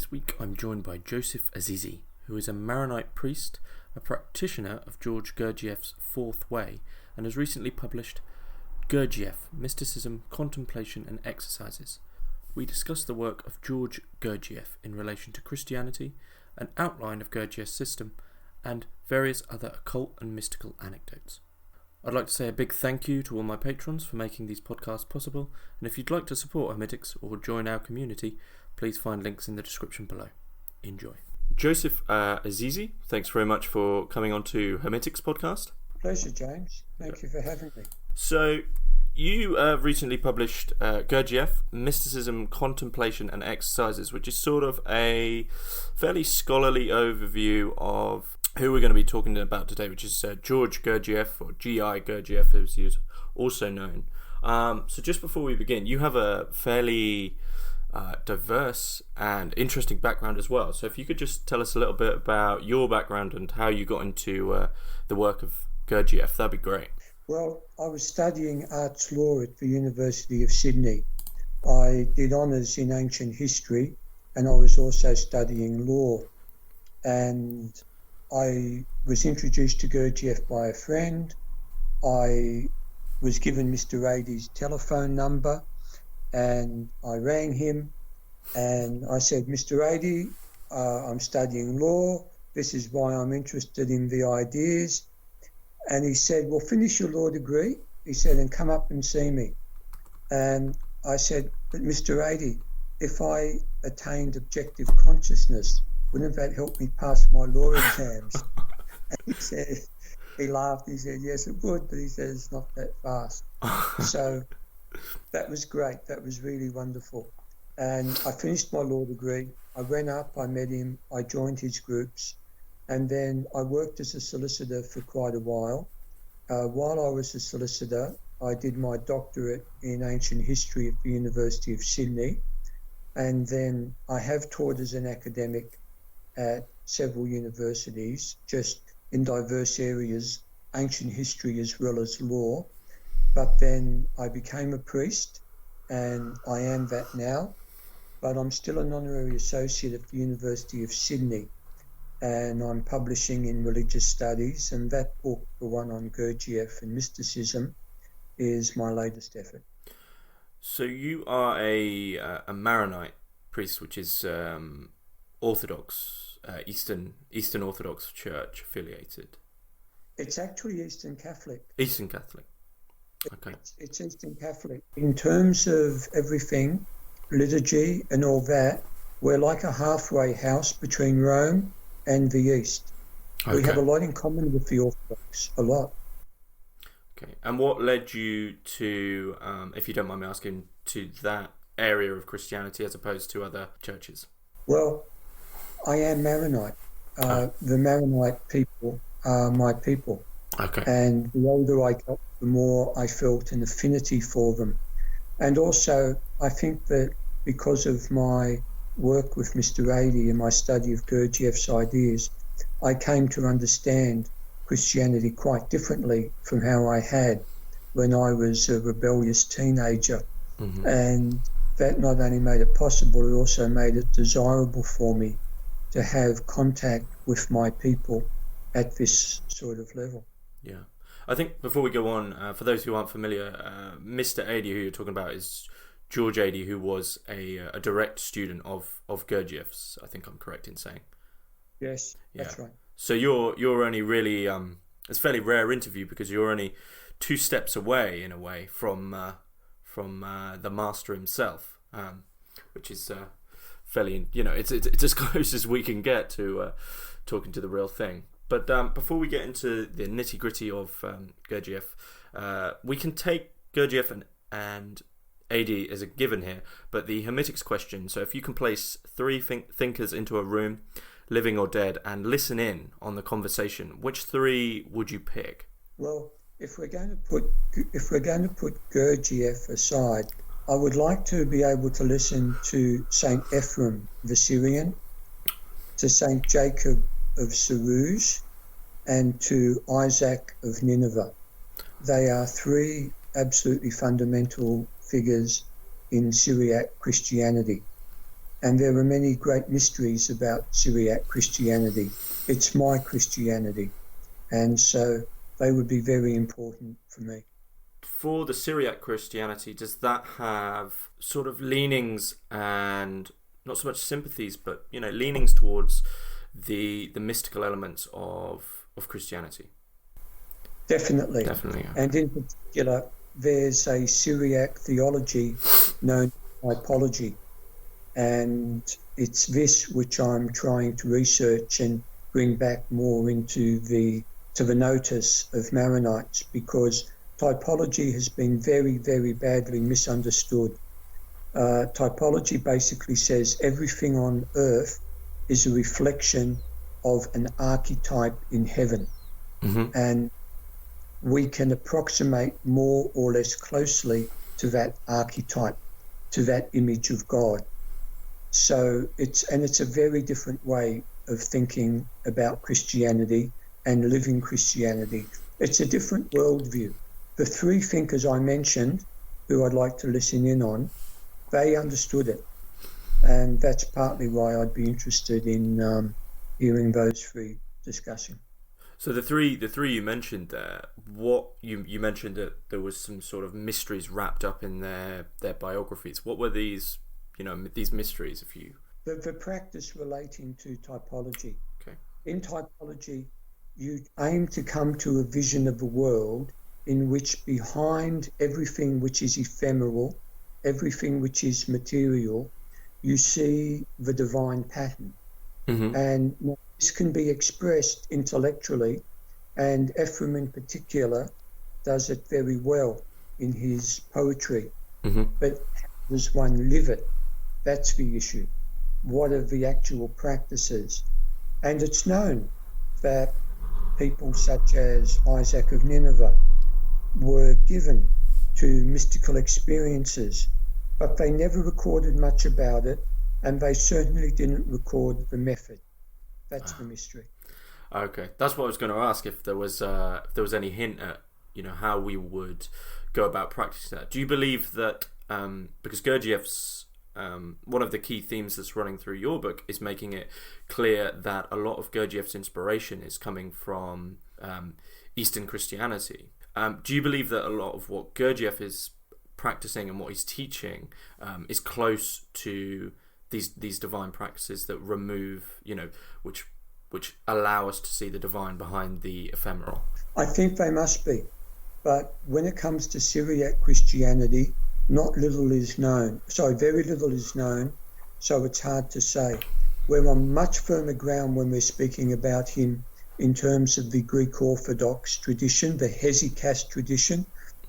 This week I'm joined by Joseph Azizi, who is a Maronite priest, a practitioner of George Gurdjieff's Fourth Way, and has recently published Gurdjieff, Mysticism, Contemplation and Exercises. We discuss the work of George Gurdjieff in relation to Christianity, an outline of Gurdjieff's system, and various other occult and mystical anecdotes. I'd like to say a big thank you to all my patrons for making these podcasts possible, and if you'd like to support Hermetics or join our community, please find links in the description below. Enjoy. Joseph Azizi, thanks very much for coming on to Hermetics podcast. Pleasure, James. Thank you for having me. So, you recently published Gurdjieff, Mysticism, Contemplation and Exercises, which is sort of a fairly scholarly overview of who we're going to be talking about today, which is George Gurdjieff, or G.I. Gurdjieff, as he is also known. So just before we begin, you have a fairly diverse and interesting background as well. So if you could just tell us a little bit about your background and how you got into the work of Gurdjieff, that'd be great. Well, I was studying arts law at the University of Sydney. I did honours in ancient history, and I was also studying law. And I was introduced to Gurdjieff by a friend. I was given Mr. Radi's telephone number, and I rang him and I said, Mr. Radi, I'm studying law. This is why I'm interested in the ideas. And he said, well, finish your law degree. He said, and come up and see me. And I said, but Mr. Radi, if I attained objective consciousness, wouldn't that help me pass my law exams? And he laughed. He said, yes, it would, but he said, it's not that fast. So that was great. That was really wonderful. And I finished my law degree. I went up, I met him, I joined his groups, and then I worked as a solicitor for quite a while. While I was a solicitor, I did my doctorate in ancient history at the University of Sydney, and then I have taught as an academic at several universities, just in diverse areas, ancient history as well as law. But then I became a priest, and I am that now, but I'm still an honorary associate at the University of Sydney, and I'm publishing in religious studies, and that book, the one on Gurdjieff and mysticism, is my latest effort. So you are a Maronite priest, which is Orthodox, Eastern Orthodox Church affiliated. It's actually Eastern Catholic. Eastern Catholic. Okay. It's Eastern Catholic. In terms of everything, liturgy and all that, we're like a halfway house between Rome and the East. Okay. We have a lot in common with the Orthodox, a lot. Okay. And what led you to, if you don't mind me asking, to that area of Christianity as opposed to other churches? Well, I am Maronite. The Maronite people are my people. Okay. And the older I got, the more I felt an affinity for them. And also, I think that because of my work with Mr. Radi and my study of Gurdjieff's ideas, I came to understand Christianity quite differently from how I had when I was a rebellious teenager. Mm-hmm. And that not only made it possible, it also made it desirable for me to have contact with my people at this sort of level. Yeah. I think before we go on, for those who aren't familiar, Mr. Adi, who you're talking about, is George Adi, who was a direct student of Gurdjieff's. I think I'm correct in saying. Yes, that's right. So you're only really it's a fairly rare interview because you're only 2 steps away in a way from the master himself, which is fairly, it's as close as we can get to talking to the real thing. But before we get into the nitty-gritty of Gurdjieff, we can take Gurdjieff and AD as a given here, but the Hermetics question, so if you can place 3 thinkers into a room, living or dead, and listen in on the conversation, which 3 would you pick? Well, if we're going to put Gurdjieff aside, I would like to be able to listen to Saint Ephrem the Syrian, to Saint Jacob of Sarouge, and to Isaac of Nineveh. They are 3 absolutely fundamental figures in Syriac Christianity. And there are many great mysteries about Syriac Christianity. It's my Christianity. And so they would be very important for me. For the Syriac Christianity, does that have sort of leanings and not so much sympathies, but leanings towards the mystical elements of Christianity? Definitely. Definitely. Yeah. And in particular, there's a Syriac theology known as typology, and it's this which I'm trying to research and bring back more into the notice of Maronites, because typology has been very, very badly misunderstood. Typology basically says everything on earth is a reflection of an archetype in heaven. Mm-hmm. And we can approximate more or less closely to that archetype, to that image of God. So it's a very different way of thinking about Christianity and living Christianity. It's a different worldview. The three thinkers I mentioned, who I'd like to listen in on, they understood it. And that's partly why I'd be interested in hearing those three discussing. So the three you mentioned there, what you mentioned that there was some sort of mysteries wrapped up in their biographies. What were these mysteries, if you... The practice relating to typology. Okay. In typology, you aim to come to a vision of a world in which behind everything which is ephemeral, everything which is material, you see the divine pattern. Mm-hmm. And this can be expressed intellectually, and Ephraim in particular does it very well in his poetry. Mm-hmm. But how does one live it? That's the issue. What are the actual practices? And it's known that people such as Isaac of Nineveh were given to mystical experiences, but they never recorded much about it, and they certainly didn't record the method. That's the mystery. Okay, that's what I was going to ask, if there was any hint at how we would go about practicing that. Do you believe that because Gurdjieff's one of the key themes that's running through your book is making it clear that a lot of Gurdjieff's inspiration is coming from Eastern Christianity. Do you believe that a lot of what Gurdjieff is practicing and what he's teaching is close to these divine practices that remove, which allow us to see the divine behind the ephemeral? I think they must be. But when it comes to Syriac Christianity, very little is known, so it's hard to say. We're on much firmer ground when we're speaking about him in terms of the Greek Orthodox tradition, the Hesychast tradition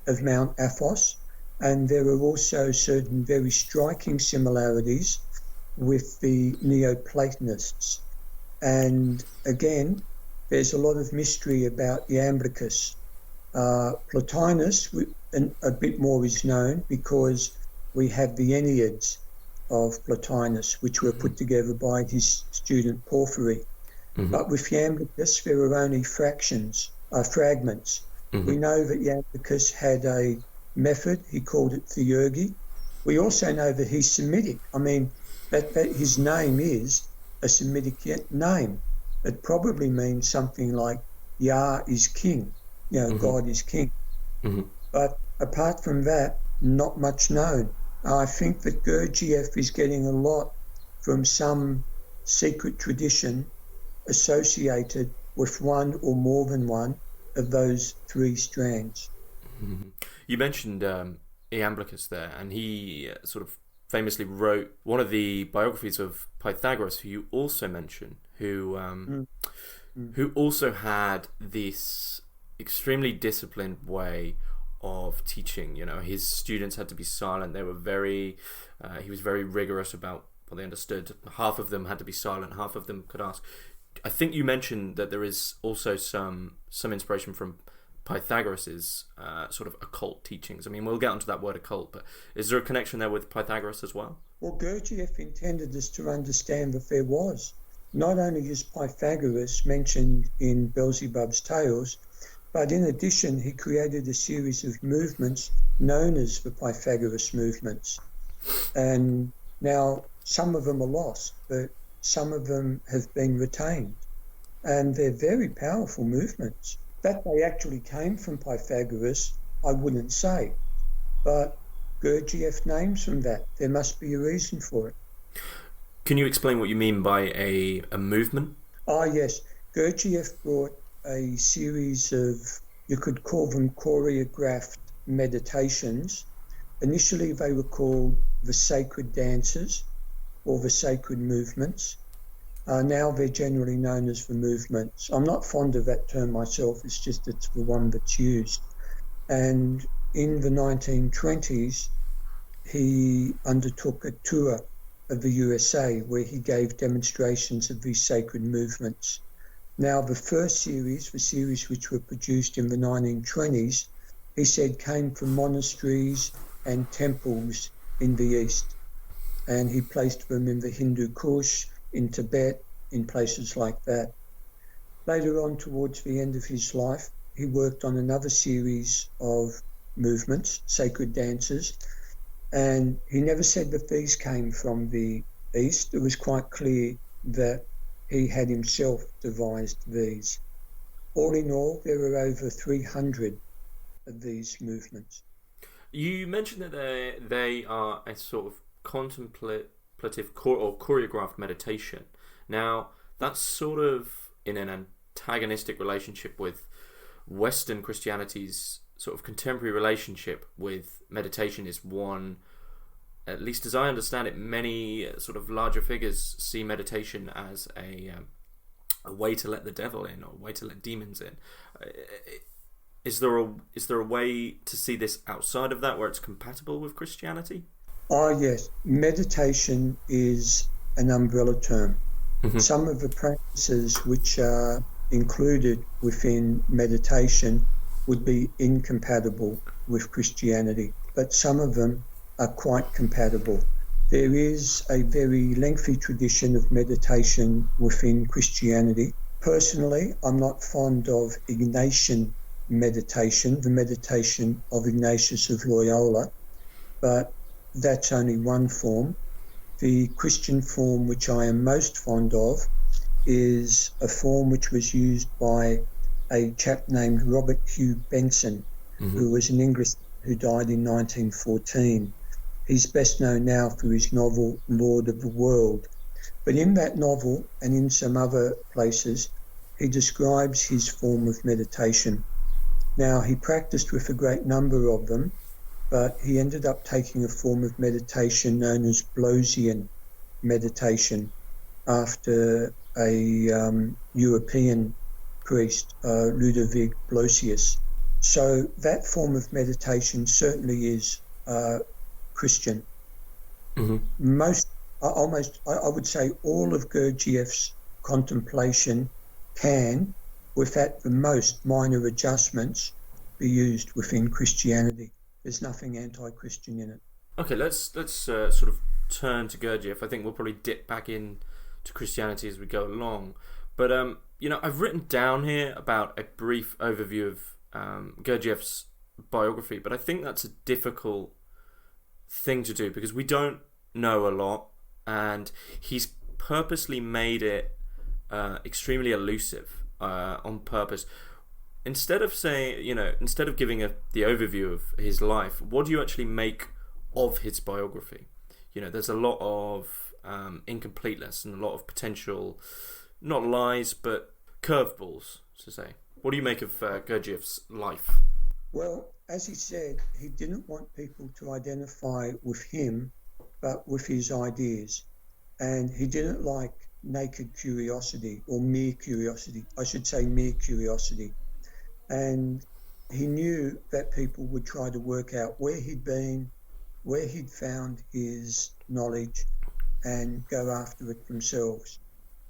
of Mount Athos, and there are also certain very striking similarities with the Neoplatonists. And again, there's a lot of mystery about Iamblichus. Plotinus, a bit more is known because we have the Enneads of Plotinus, which were put together by his student Porphyry. Mm-hmm. But with Iamblichus, there are only fragments. Mm-hmm. We know that Iamblichus had a method. He called it theurgy. We also know that he's Semitic. I mean, that his name is a Semitic name. It probably means something like Yah is king, mm-hmm. God is king. Mm-hmm. But apart from that, not much known. I think that Gurdjieff is getting a lot from some secret tradition associated with one or more than one of those three strands. Mm-hmm. You mentioned Iamblichus there, and he sort of famously wrote one of the biographies of Pythagoras, who you also mention, who also had this extremely disciplined way of teaching. His students had to be silent. They were he was very rigorous about what they understood. Half of them had to be silent, half of them could ask. I think you mentioned that there is also some inspiration from Pythagoras's sort of occult teachings. I mean, we'll get onto that word occult, but is there a connection there with Pythagoras as well? Well, Gurdjieff intended us to understand that there was. Not only is Pythagoras mentioned in Beelzebub's Tales, but in addition, he created a series of movements known as the Pythagoras movements. And now some of them are lost, but some of them have been retained. And they're very powerful movements. That they actually came from Pythagoras, I wouldn't say. But Gurdjieff names from that. There must be a reason for it. Can you explain what you mean by a movement? Yes. Gurdjieff brought a series of, you could call them choreographed meditations. Initially, they were called the sacred dances or the sacred movements. Now they're generally known as the movements. I'm not fond of that term myself, it's just it's the one that's used. And in the 1920s, he undertook a tour of the USA where he gave demonstrations of these sacred movements. Now, the first series, the series which were produced in the 1920s, he said came from monasteries and temples in the East. And he placed them in the Hindu Kush, in Tibet, in places like that. Later on, towards the end of his life, he worked on another series of movements, sacred dances, and he never said that these came from the East. It was quite clear that he had himself devised these. All in all, there are over 300 of these movements. You mentioned that they are a sort of contemplative or choreographed meditation. Now, that's sort of in an antagonistic relationship with Western Christianity's sort of contemporary relationship with meditation. Is one, at least as I understand it, many sort of larger figures see meditation as a way to let the devil in, or a way to let demons in. Is there a way to see this outside of that, where it's compatible with Christianity? Yes. Meditation is an umbrella term. Mm-hmm. Some of the practices which are included within meditation would be incompatible with Christianity, but some of them are quite compatible. There is a very lengthy tradition of meditation within Christianity. Personally, I'm not fond of Ignatian meditation, the meditation of Ignatius of Loyola, but that's only one form. The Christian form which I am most fond of is a form which was used by a chap named Robert Hugh Benson, mm-hmm. who was an Englishman who died in 1914. He's best known now for his novel Lord of the World. But in that novel and in some other places, he describes his form of meditation. Now, he practiced with a great number of them, but he ended up taking a form of meditation known as Blosian meditation after a European priest, Ludovic Blosius. So that form of meditation certainly is Christian. Mm-hmm. I would say all of Gurdjieff's contemplation can, with at the most minor adjustments, be used within Christianity. There's nothing anti-Christian in it. Okay, let's sort of turn to Gurdjieff. I think we'll probably dip back in to Christianity as we go along. But I've written down here about a brief overview of Gurdjieff's biography, but I think that's a difficult thing to do because we don't know a lot, and he's purposely made it extremely elusive on purpose. Instead of giving the overview of his life, what do you actually make of his biography? There's a lot of incompleteness and a lot of potential, not lies, but curveballs, to say. What do you make of Gurdjieff's life? Well, as he said, he didn't want people to identify with him, but with his ideas. And he didn't like naked curiosity or mere curiosity. I should say mere curiosity. And he knew that people would try to work out where he'd been, where he'd found his knowledge, and go after it themselves.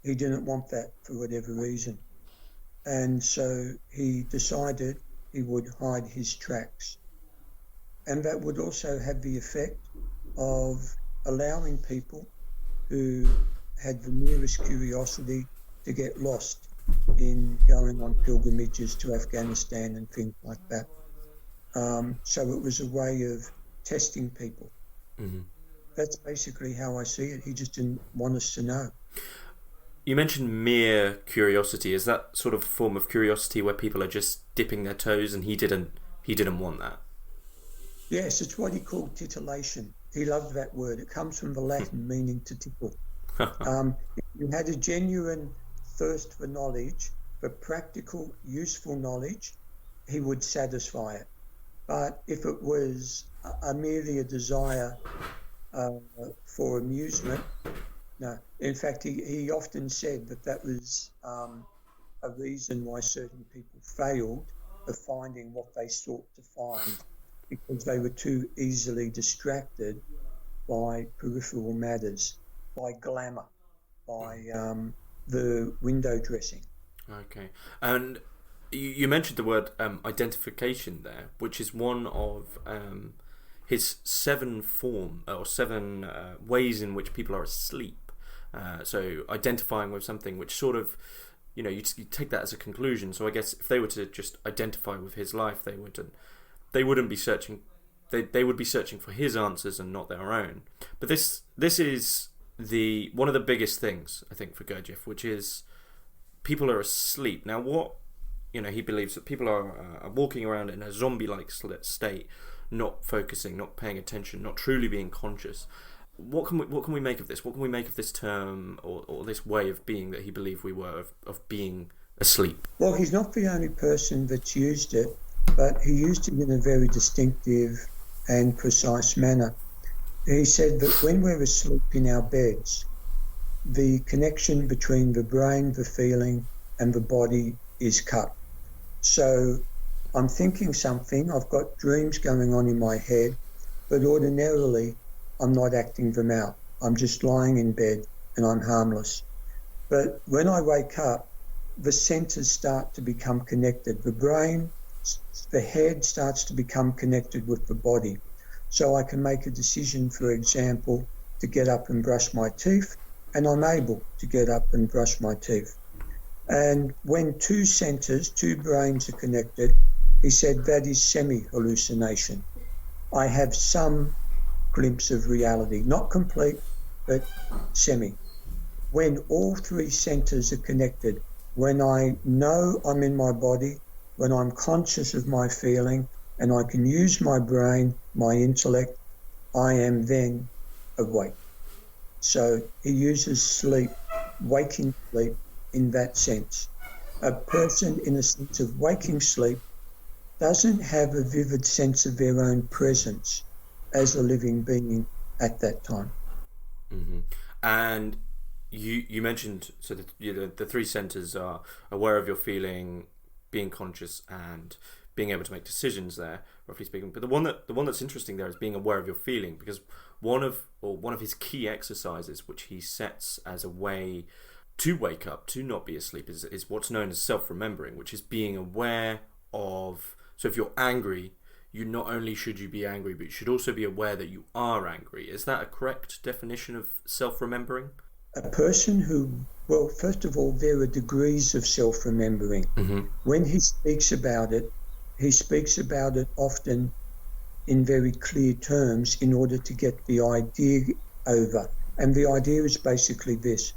He didn't want that for whatever reason. And so he decided he would hide his tracks. And that would also have the effect of allowing people who had the merest curiosity to get lost in going on pilgrimages to Afghanistan and things like that. So it was a way of testing people. Mm-hmm. that's basically how I see it. He just didn't want us to know. You mentioned mere curiosity. Is that sort of form of curiosity where people are just dipping their toes, and he didn't want that? Yes, it's what he called titillation. He loved that word. It comes from the Latin meaning to tickle. If you had a genuine thirst for knowledge, for practical, useful knowledge, he would satisfy it. But if it was merely a desire for amusement, no. In fact, he often said that was a reason why certain people failed of finding what they sought to find, because they were too easily distracted by peripheral matters, by glamour, by the window dressing. Okay. And you mentioned the word identification there, which is one of his seven ways in which people are asleep. So identifying with something which sort of, you take that as a conclusion. So I guess if they were to just identify with his life, they wouldn't be searching. They would be searching for his answers and not their own. But this is one of the biggest things, I think, for Gurdjieff, which is people are asleep. Now, what he believes that people are walking around in a zombie-like state, not focusing, not paying attention, not truly being conscious. What can we make of this? What can we make of this term or this way of being that he believed we were of being asleep? Well, he's not the only person that's used it, but he used it in a very distinctive and precise manner. He said that when we're asleep in our beds, the connection between the brain, the feeling, and the body is cut. So I'm thinking something, I've got dreams going on in my head, but ordinarily I'm not acting them out. I'm just lying in bed and I'm harmless. But when I wake up, the centers start to become connected. The brain, the head starts to become connected with the body. So I can make a decision, for example, to get up and brush my teeth, and I'm able to get up and brush my teeth. And when two centers, two brains are connected, he said that is semi-hallucination. I have some glimpse of reality, not complete, but semi. When all three centers are connected, when I know I'm in my body, when I'm conscious of my feeling, and I can use my brain, my intellect, I am then awake. So he uses sleep, waking sleep, in that sense. A person in a sense of waking sleep doesn't have a vivid sense of their own presence as a living being at that time. Mm-hmm. And you mentioned so that the three centers are aware of your feeling, being conscious, and being able to make decisions there, roughly speaking. But the one that's interesting there is being aware of your feeling, because one of his key exercises, which he sets as a way to wake up, to not be asleep, is what's known as self-remembering, which is being aware of. So if you're angry, you not only should you be angry, but you should also be aware that you are angry. Is that a correct definition of self-remembering? A person who, well, first of all, there are degrees of self-remembering. Mm-hmm. When he speaks about it often in very clear terms in order to get the idea over. And the idea is basically this.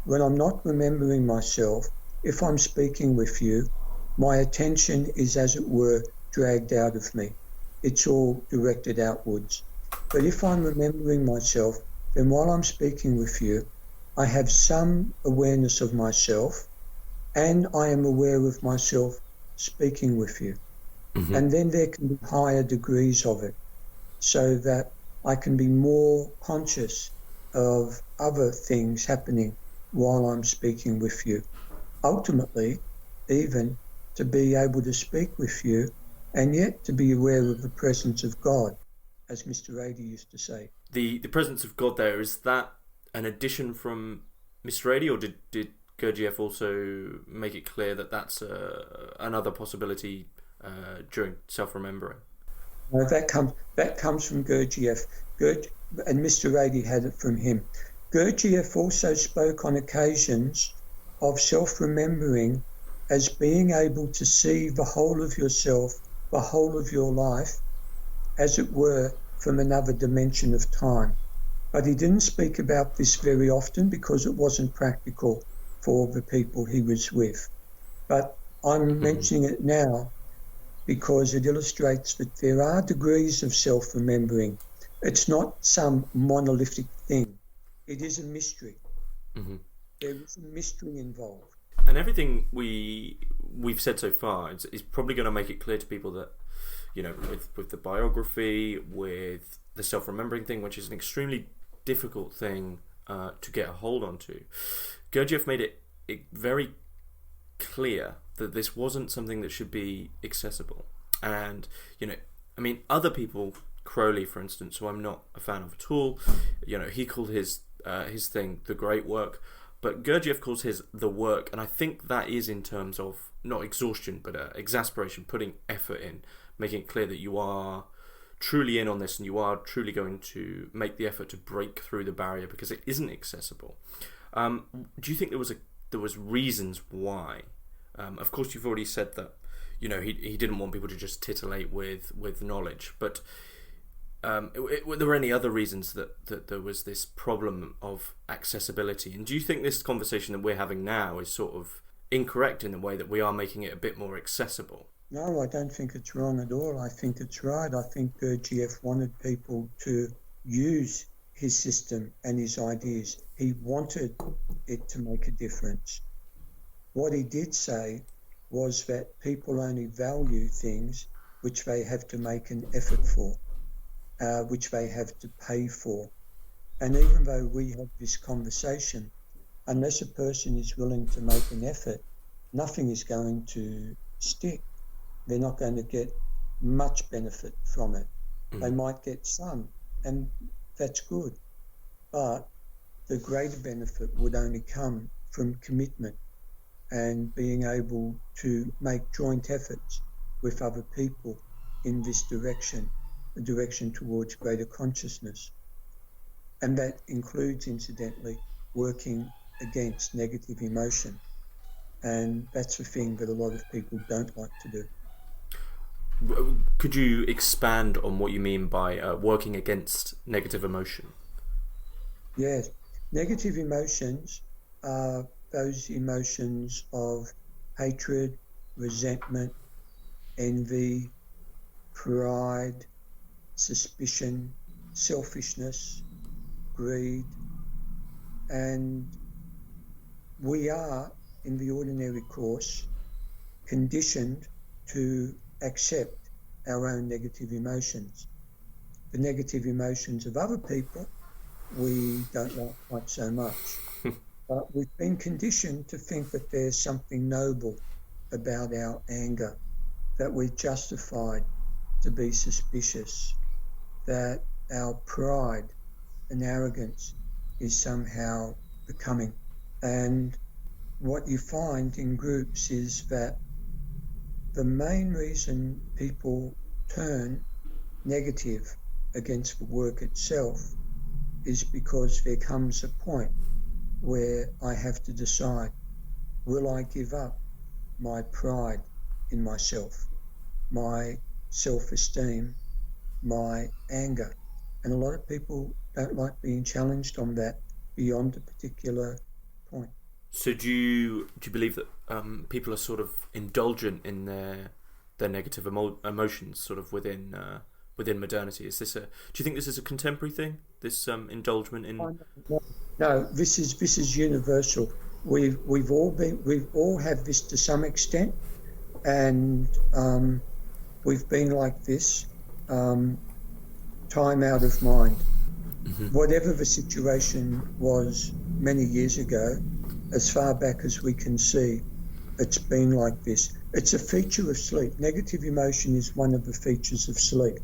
When I'm not remembering myself, if I'm speaking with you, my attention is, as it were, dragged out of me. It's all directed outwards. But if I'm remembering myself, then while I'm speaking with you, I have some awareness of myself, and I am aware of myself speaking with you. Mm-hmm. And then there can be higher degrees of it, so that I can be more conscious of other things happening while I'm speaking with you. Ultimately, even to be able to speak with you and yet to be aware of the presence of God, as Mr. Rady used to say. The presence of God there, is that an addition from Mr. Rady, or did Gurdjieff also make it clear that that's another possibility during self-remembering? No, that comes from Gurdjieff. And Mr. Rady had it from him. Gurdjieff also spoke on occasions of self-remembering as being able to see the whole of yourself, the whole of your life, as it were, from another dimension of time. But he didn't speak about this very often because it wasn't practical for the people he was with. But I'm mentioning it now because it illustrates that there are degrees of self-remembering. It's not some monolithic thing. It is a mystery. There is a mystery involved. And everything we've said so far is probably going to make it clear to people that, you know, with the biography, with the self-remembering thing, which is an extremely difficult thing to get a hold onto, Gurdjieff made it very clear that this wasn't something that should be accessible. And, you know, I mean, other people, Crowley, for instance, who I'm not a fan of at all, you know, he called his thing the great work, but Gurdjieff calls his the work, and I think that is in terms of not exhaustion, but exasperation, putting effort in, making it clear that you are truly in on this and you are truly going to make the effort to break through the barrier because it isn't accessible. Do you think there was reasons why? Of course, you've already said that, you know, he didn't want people to just titillate with knowledge, but were there any other reasons that there was this problem of accessibility? And do you think this conversation that we're having now is sort of incorrect in the way that we are making it a bit more accessible? No, I don't think it's wrong at all. I think it's right. I think Gurdjieff wanted people to use his system and his ideas. He wanted it to make a difference. What he did say was that people only value things which they have to make an effort for, which they have to pay for. And even though we have this conversation, unless a person is willing to make an effort, nothing is going to stick. They're not going to get much benefit from it. They might get some, and that's good. But the greater benefit would only come from commitment and being able to make joint efforts with other people in this direction, a direction towards greater consciousness. And that includes, incidentally, working against negative emotion. And that's the thing that a lot of people don't like to do. Could you expand on what you mean by working against negative emotion? Yes. Negative emotions are those emotions of hatred, resentment, envy, pride, suspicion, selfishness, greed. And we are, in the ordinary course, conditioned to accept our own negative emotions. The negative emotions of other people we don't like quite so much. But we've been conditioned to think that there's something noble about our anger, that we're justified to be suspicious, that our pride and arrogance is somehow becoming. And what you find in groups is that the main reason people turn negative against the work itself is because there comes a point where I have to decide, will I give up my pride in myself, my self-esteem, my anger? And a lot of people don't like being challenged on that beyond a particular point. So do you believe that people are sort of indulgent in their negative emotions, sort of within modernity? Do you think this is a contemporary thing? This indulgence in? No, this is universal. We've all have this to some extent, and we've been like this time out of mind. Mm-hmm. Whatever the situation was many years ago, as far back as we can see, it's been like this. It's a feature of sleep. Negative emotion is one of the features of sleep.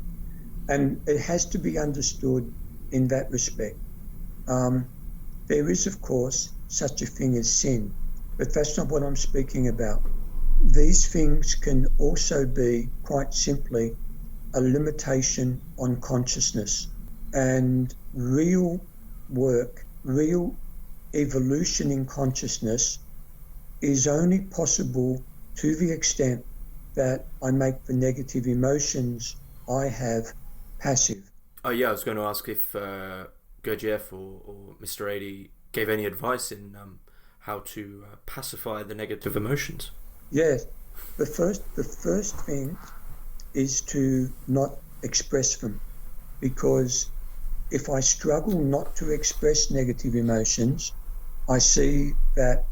And it has to be understood in that respect. There is, of course, such a thing as sin, but that's not what I'm speaking about. These things can also be, quite simply, a limitation on consciousness. And real work, real evolution in consciousness is only possible to the extent that I make the negative emotions I have passive. Oh yeah, I was going to ask if Gurdjieff or Mr. Adi gave any advice in how to pacify the negative emotions. Yes, the first thing is to not express them, because if I struggle not to express negative emotions, I see that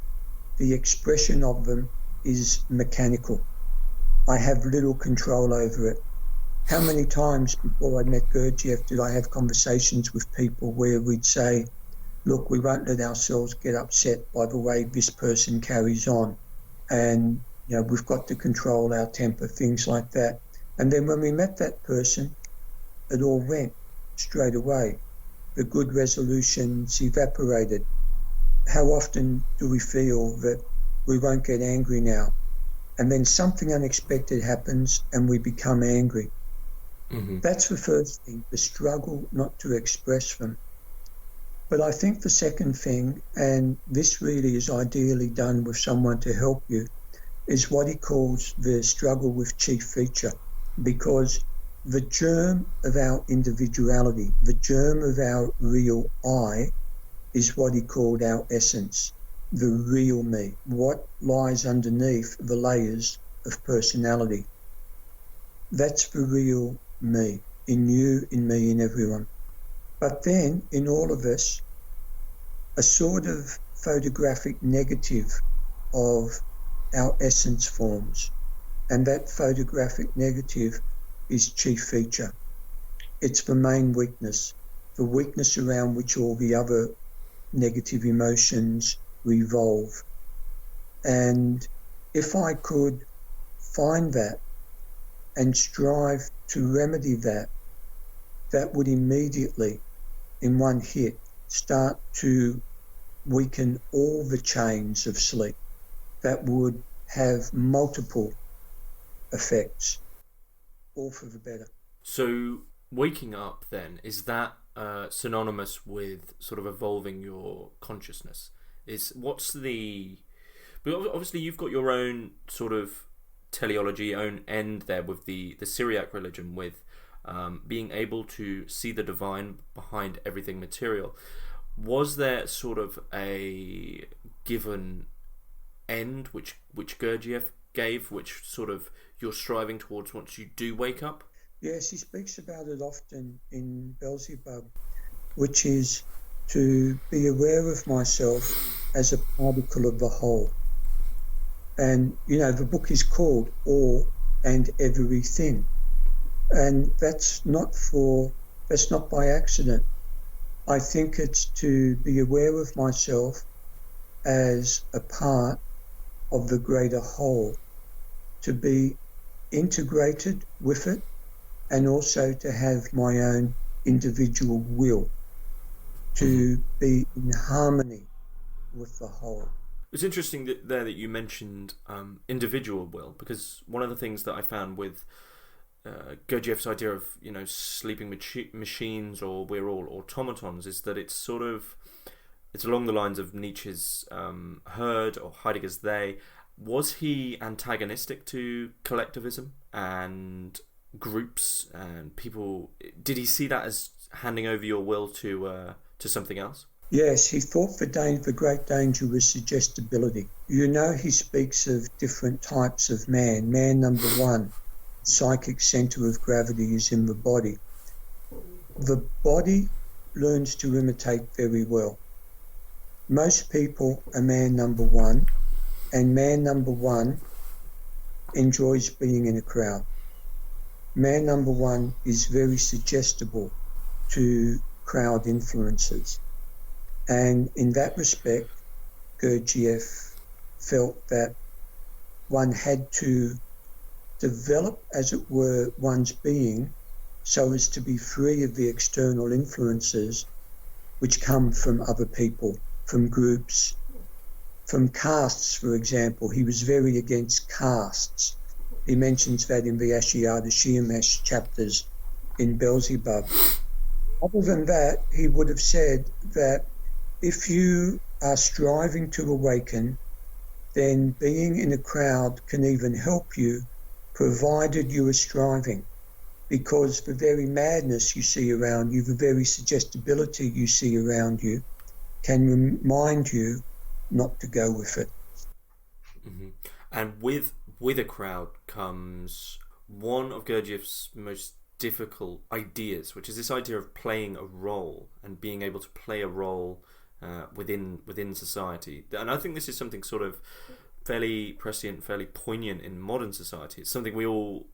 the expression of them is mechanical. I have little control over it. How many times before I met Gurdjieff did I have conversations with people where we'd say, look, we won't let ourselves get upset by the way this person carries on, and we've got to control our temper, things like that. And then when we met that person, it all went straight away. The good resolutions evaporated. How often do we feel that we won't get angry now? And then something unexpected happens and we become angry. Mm-hmm. That's the first thing, the struggle not to express them. But I think the second thing, and this really is ideally done with someone to help you, is what he calls the struggle with chief feature, because the germ of our individuality, the germ of our real I, is what he called our essence, the real me, what lies underneath the layers of personality. That's the real me, in you, in me, in everyone. But then, in all of us, a sort of photographic negative of our essence forms, and that photographic negative is chief feature. It's the main weakness, the weakness around which all the other negative emotions revolve. And if I could find that and strive to remedy that, that would immediately, in one hit, start to weaken all the chains of sleep. That would have multiple effects, all for the better. So waking up then, is that synonymous with sort of evolving your consciousness? Obviously you've got your own sort of teleology, own end there with the Syriac religion, with being able to see the divine behind everything material. Was there sort of a given end which Gurdjieff gave, which sort of you're striving towards once you do wake up? Yes, he speaks about it often in Beelzebub, which is to be aware of myself as a particle of the whole. And, the book is called All and Everything. And that's not by accident. I think it's to be aware of myself as a part of the greater whole, to be integrated with it, and also to have my own individual will, to be in harmony with the whole. It's interesting that you mentioned individual will, because one of the things that I found with Gurdjieff's idea of sleeping machines, or we're all automatons, is that it's along the lines of Nietzsche's herd or Heidegger's they. Was he antagonistic to collectivism and groups and people? Did he see that as handing over your will to something else? Yes, he thought the great danger was suggestibility. He speaks of different types of man. Man number one, psychic centre of gravity is in the body. The body learns to imitate very well. Most people are man number one, and man number one enjoys being in a crowd. Man number one is very suggestible to crowd influences. And in that respect, Gurdjieff felt that one had to develop, as it were, one's being so as to be free of the external influences which come from other people, from groups, from castes, for example. He was very against castes. He mentions that in the Ashiata Shiamesh chapters in Beelzebub. Other than that, he would have said that if you are striving to awaken, then being in a crowd can even help you, provided you are striving, because the very madness you see around you, the very suggestibility you see around you, can remind you not to go with it. Mm-hmm. And with a crowd comes one of Gurdjieff's most difficult ideas, which is this idea of playing a role and being able to play a role within society. And I think this is something sort of fairly prescient, fairly poignant in modern society. It's something we all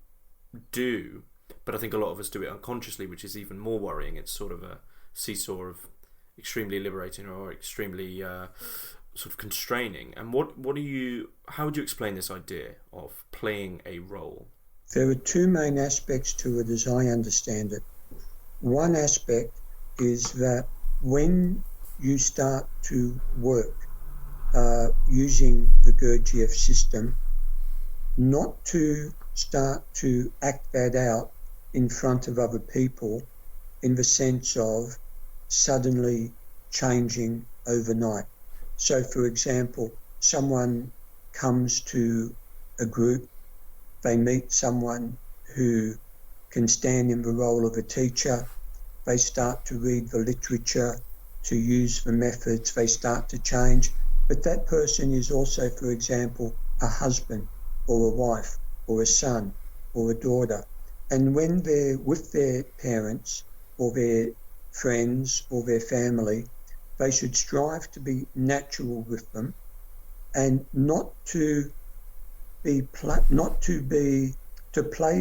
do, but I think a lot of us do it unconsciously, which is even more worrying. It's sort of a seesaw of extremely liberating or extremely sort of constraining. And how would you explain this idea of playing a role? There are two main aspects to it as I understand it. One aspect is that when you start to work using the Gurdjieff system, not to start to act that out in front of other people in the sense of suddenly changing overnight. So, for example, someone comes to a group, they meet someone who can stand in the role of a teacher, they start to read the literature, to use the methods, they start to change. But that person is also, for example, a husband or a wife or a son or a daughter. And when they're with their parents or their friends or their family, they should strive to be natural with them and not to play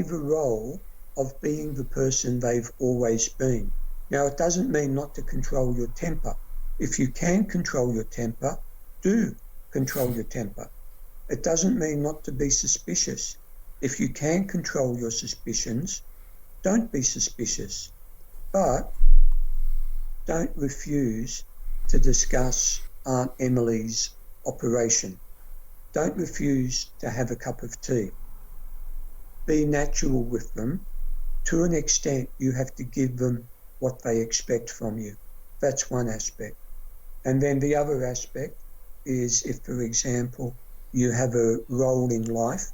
the role of being the person they've always been. Now, it doesn't mean not to control your temper. If you can control your temper, do control your temper. It doesn't mean not to be suspicious. If you can control your suspicions, don't be suspicious. But don't refuse to discuss Aunt Emily's operation. Don't refuse to have a cup of tea. Be natural with them. To an extent, you have to give them what they expect from you. That's one aspect. And then the other aspect is if, for example, you have a role in life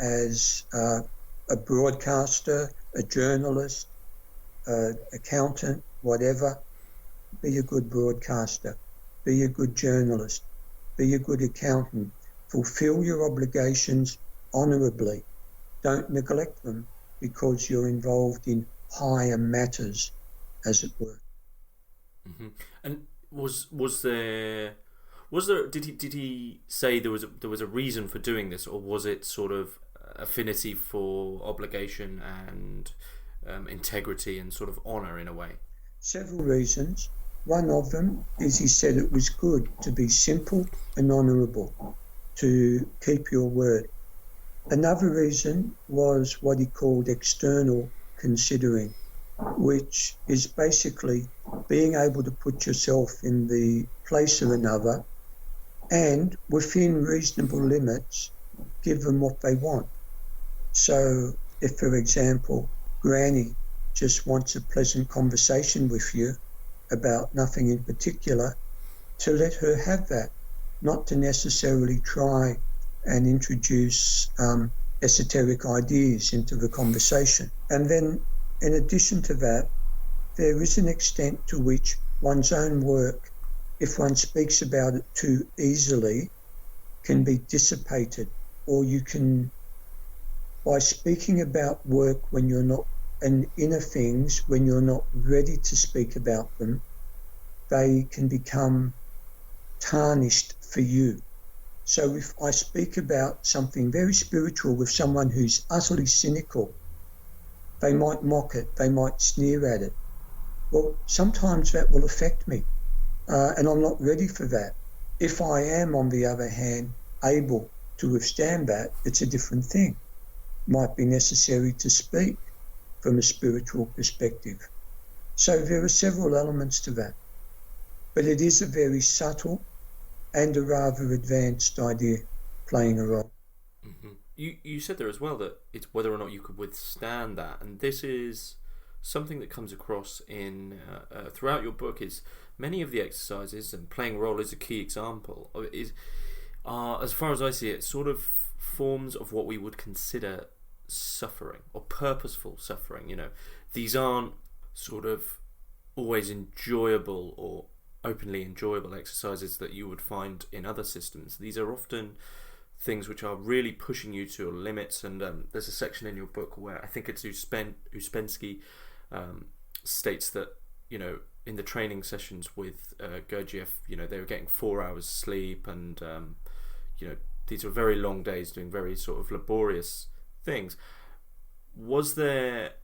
as a broadcaster, a journalist, accountant, whatever, be a good broadcaster, be a good journalist, be a good accountant. Fulfill your obligations honourably. Don't neglect them because you're involved in higher matters, as it were. Mm-hmm. And was there did he say there was a reason for doing this, or was it sort of affinity for obligation and integrity and sort of honour in a way? Several reasons. One of them is he said it was good to be simple and honourable, to keep your word. Another reason was what he called external considering, which is basically being able to put yourself in the place of another and within reasonable limits give them what they want. So if, for example, Granny just wants a pleasant conversation with you about nothing in particular, to let her have that, not to necessarily try and introduce esoteric ideas into the conversation. And then in addition to that, there is an extent to which one's own work, if one speaks about it too easily, can be dissipated, or you can, by speaking about work when you're not, and inner things when you're not ready to speak about them, they can become tarnished for you. So if I speak about something very spiritual with someone who's utterly cynical, they might mock it, they might sneer at it. Well, sometimes that will affect me, and I'm not ready for that. If I am, on the other hand, able to withstand that, it's a different thing. Might be necessary to speak from a spiritual perspective. So there are several elements to that. But it is a very subtle and a rather advanced idea, playing a role. Mm-hmm. You said there as well that it's whether or not you could withstand that, and this is something that comes across in throughout your book. Is many of the exercises, and playing a role is a key example, is as far as I see it, sort of forms of what we would consider suffering or purposeful suffering. These aren't sort of always enjoyable or openly enjoyable exercises that you would find in other systems. These are often things which are really pushing you to your limits, and there's a section in your book where I think it's Ouspensky states that in the training sessions with Gurdjieff, they were getting 4 hours sleep, and these were very long days doing very sort of laborious things. Was there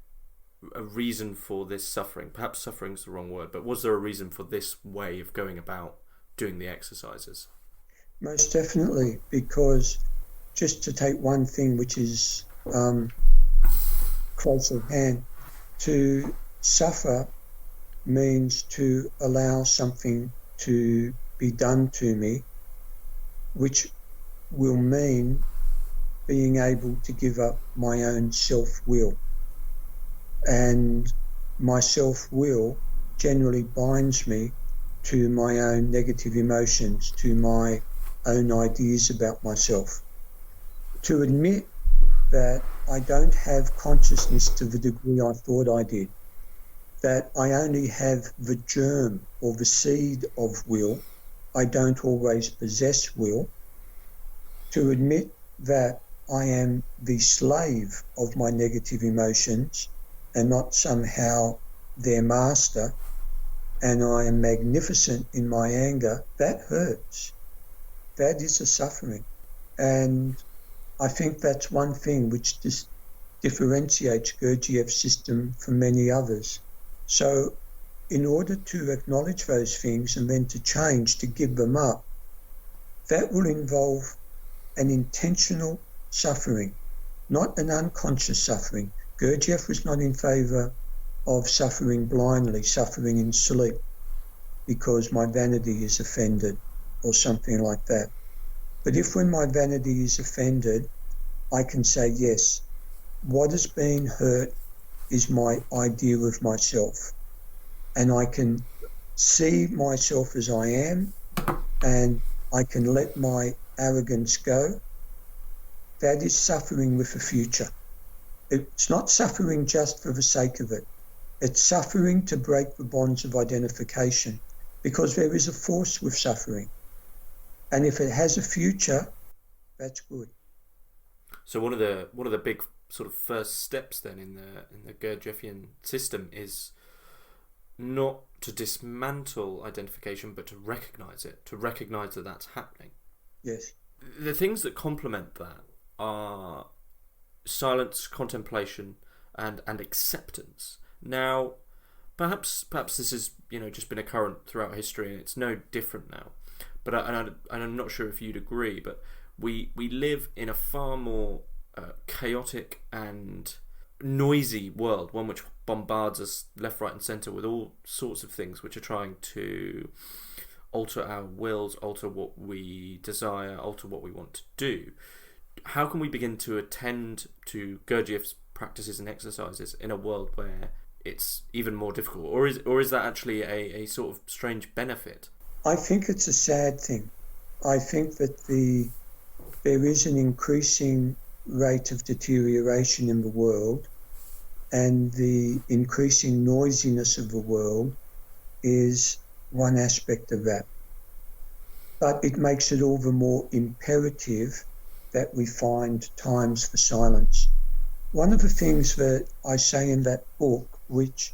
a reason for this suffering? Perhaps suffering is the wrong word, but was there a reason for this way of going about doing the exercises? Most definitely, because just to take one thing which is close at hand, to suffer means to allow something to be done to me, which will mean being able to give up my own self-will. And my self-will generally binds me to my own negative emotions, to my own ideas about myself. To admit that I don't have consciousness to the degree I thought I did, that I only have the germ or the seed of will, I don't always possess will. To admit that I am the slave of my negative emotions and not somehow their master, and I am magnificent in my anger, that hurts. That is a suffering. And I think that's one thing which differentiates Gurdjieff's system from many others. So in order to acknowledge those things and then to change, to give them up, that will involve an intentional suffering, not an unconscious suffering. Gurdjieff was not in favour of suffering blindly, suffering in sleep, because my vanity is offended or something like that. But if when my vanity is offended, I can say, yes, what is being hurt is my idea of myself. And I can see myself as I am, and I can let my arrogance go. That is suffering with a future. It's not suffering just for the sake of it. It's suffering to break the bonds of identification, because there is a force with suffering. And if it has a future, that's good. So one of the big sort of first steps then in the Gurdjieffian system is not to dismantle identification, but to recognise it, to recognise that that's happening. Yes. The things that complement that are silence, contemplation, and acceptance. Now, perhaps this has just been a current throughout history, and it's no different now. But I'm not sure if you'd agree, but we live in a far more chaotic and noisy world, one which bombards us left, right, and centre with all sorts of things which are trying to alter our wills, alter what we desire, alter what we want to do. How can we begin to attend to Gurdjieff's practices and exercises in a world where it's even more difficult, or is that actually a sort of strange benefit? I think it's a sad thing. I think that there is an increasing rate of deterioration in the world, and the increasing noisiness of the world is one aspect of that. But it makes it all the more imperative that we find times for silence. One of the things that I say in that book, which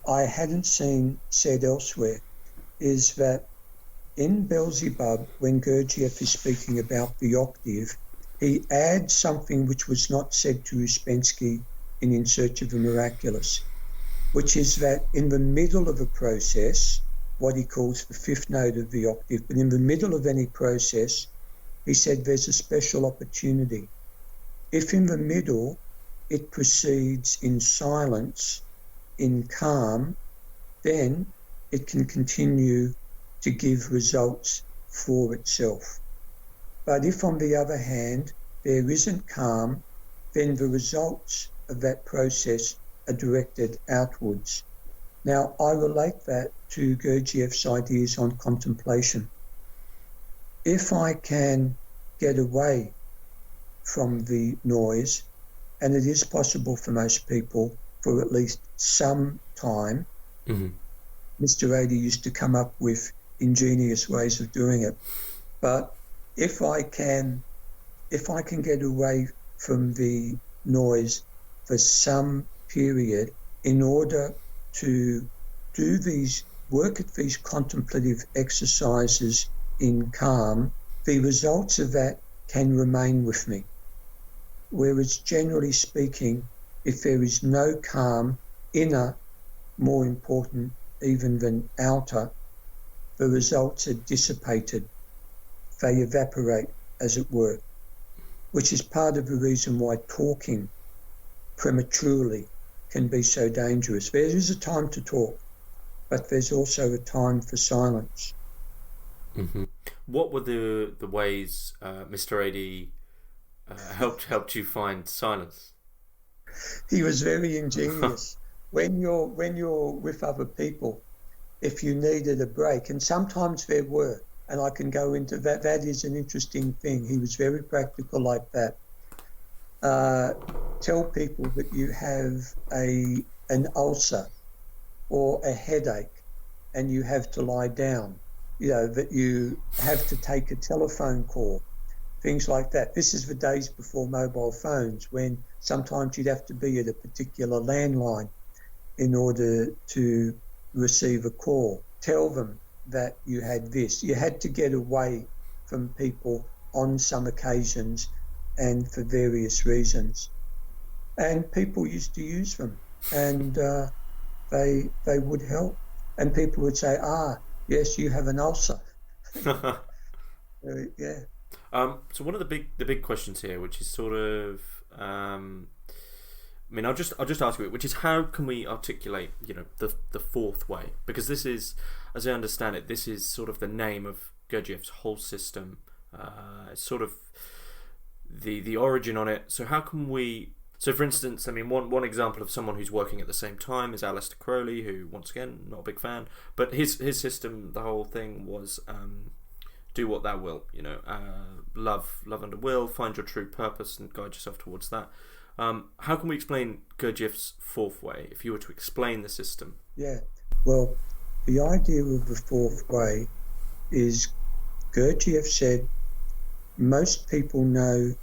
I hadn't seen said elsewhere, is that in Beelzebub, when Gurdjieff is speaking about the octave, he adds something which was not said to Ouspensky in Search of the Miraculous, which is that in the middle of a process, what he calls the fifth note of the octave, but in the middle of any process, he said there's a special opportunity. If in the middle it proceeds in silence, in calm, then it can continue to give results for itself. But if, on the other hand, there isn't calm, then the results of that process are directed outwards. Now, I relate that to Gurdjieff's ideas on contemplation. If I can get away from the noise, and it is possible for most people for at least some time. Mm-hmm. Mr. Adi used to come up with ingenious ways of doing it. But if I can get away from the noise for some period in order to work at these contemplative exercises in calm, the results of that can remain with me. Whereas generally speaking, if there is no calm, inner, more important even than outer, the results are dissipated. They evaporate, as it were, which is part of the reason why talking prematurely can be so dangerous. There is a time to talk, but there's also a time for silence. Mm-hmm. What were the ways Mr. Adi helped you find silence? He was very ingenious. When you're with other people, if you needed a break, and sometimes there were, and I can go into that. That is an interesting thing. He was very practical like that. Tell people that you have an ulcer or a headache and you have to lie down, that you have to take a telephone call, things like that. This is the days before mobile phones, when sometimes you'd have to be at a particular landline in order to receive a call. Tell them that you had this. You had to get away from people on some occasions and for various reasons. And people used to use them, and they would help. And people would say, yes, you have an ulcer. Yeah. So one of the big questions here, which is sort of, I'll just ask you it, which is how can we articulate, the fourth way? Because this is, as I understand it, this is sort of the name of Gurdjieff's whole system. It's sort of the origin on it. So how can we? So for instance, one example of someone who's working at the same time is Aleister Crowley, who once again not a big fan, but his system, the whole thing was do what thou wilt. Love under will, find your true purpose, and guide yourself towards that. How can we explain Gurdjieff's fourth way, if you were to explain the system? Yeah, well, the idea of the fourth way is Gurdjieff said most people know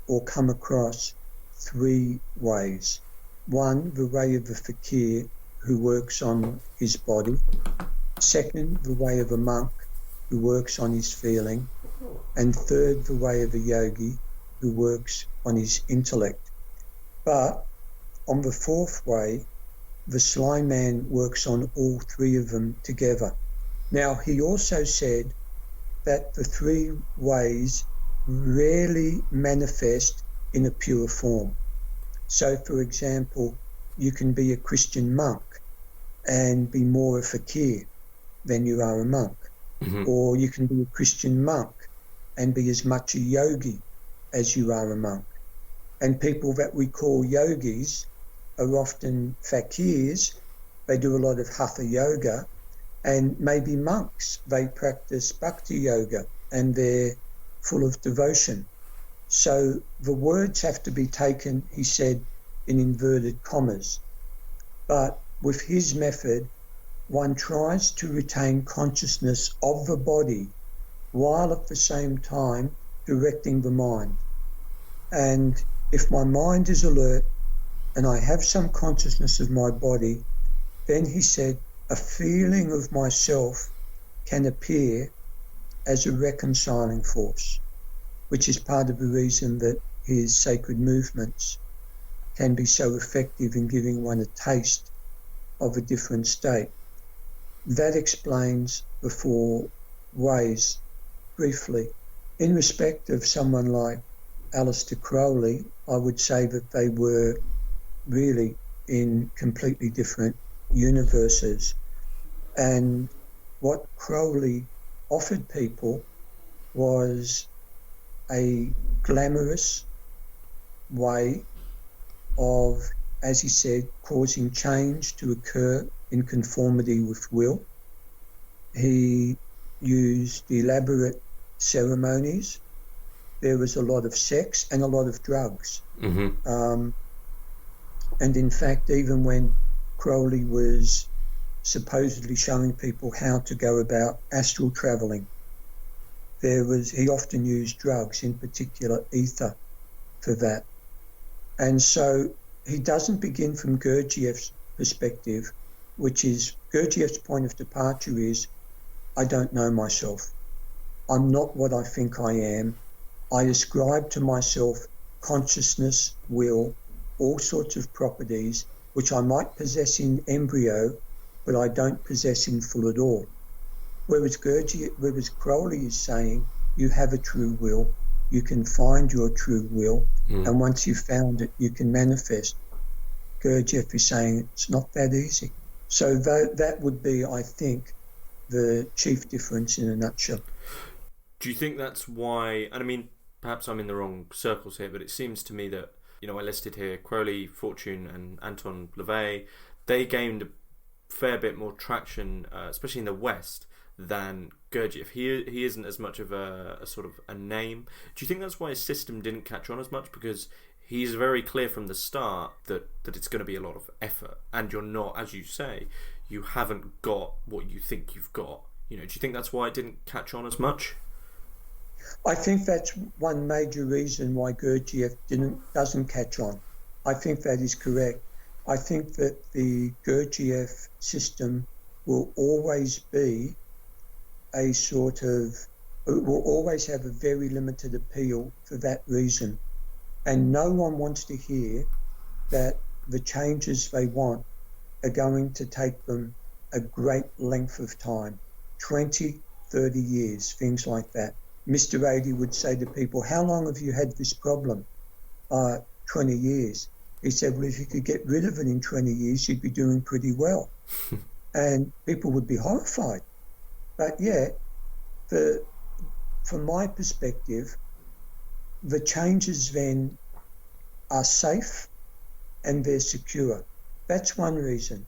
or come across three ways. One, the way of a fakir who works on his body. Second, the way of a monk who works on his feeling. And third, the way of a yogi who works on his intellect. But on the fourth way, the sly man works on all three of them together. Now, he also said that the three ways rarely manifest in a pure form. So, for example, you can be a Christian monk and be more a fakir than you are a monk. Mm-hmm. Or you can be a Christian monk and be as much a yogi as you are a monk. And people that we call yogis are often fakirs. They do a lot of hatha yoga, and maybe monks. They practice bhakti yoga and they're full of devotion. So the words have to be taken, he said, in inverted commas. But with his method, one tries to retain consciousness of the body while at the same time directing the mind. And if my mind is alert and I have some consciousness of my body, then he said a feeling of myself can appear as a reconciling force, which is part of the reason that his sacred movements can be so effective in giving one a taste of a different state. That explains the four ways briefly. In respect of someone like Aleister Crowley, I would say that they were really in completely different universes. And what Crowley offered people was a glamorous way of, as he said, causing change to occur in conformity with will. He used elaborate ceremonies. there was a lot of sex and a lot of drugs. Mm-hmm. And in fact, even when Crowley was supposedly showing people how to go about astral travelling, he often used drugs, in particular ether, for that. And so he doesn't begin from Gurdjieff's perspective, which is Gurdjieff's point of departure is, I don't know myself. I'm not what I think I am. I ascribe to myself consciousness, will, all sorts of properties which I might possess in embryo, but I don't possess in full at all. Whereas Crowley is saying you have a true will, you can find your true will, and once you've found it, you can manifest. Gurdjieff is saying it's not that easy. So that would be, I think, the chief difference in a nutshell. Do you think that's why, and I mean, perhaps I'm in the wrong circles here, but it seems to me that, I listed here Crowley, Fortune and Anton LaVey, they gained a fair bit more traction, especially in the West, than Gurdjieff. He isn't as much of a sort of a name. Do you think that's why his system didn't catch on as much? Because he's very clear from the start that it's going to be a lot of effort, and you're not, as you say, you haven't got what you think you've got. Do you think that's why it didn't catch on as much? I think that's one major reason why Gurdjieff doesn't catch on. I think that is correct. I think that the Gurdjieff system will always be will always have a very limited appeal for that reason. And no one wants to hear that the changes they want are going to take them a great length of time, 20, 30 years, things like that. Mr. Adey would say to people, how long have you had this problem? 20 years. He said, well, if you could get rid of it in 20 years, you'd be doing pretty well. And people would be horrified. But yeah, from my perspective, the changes then are safe and they're secure. That's one reason.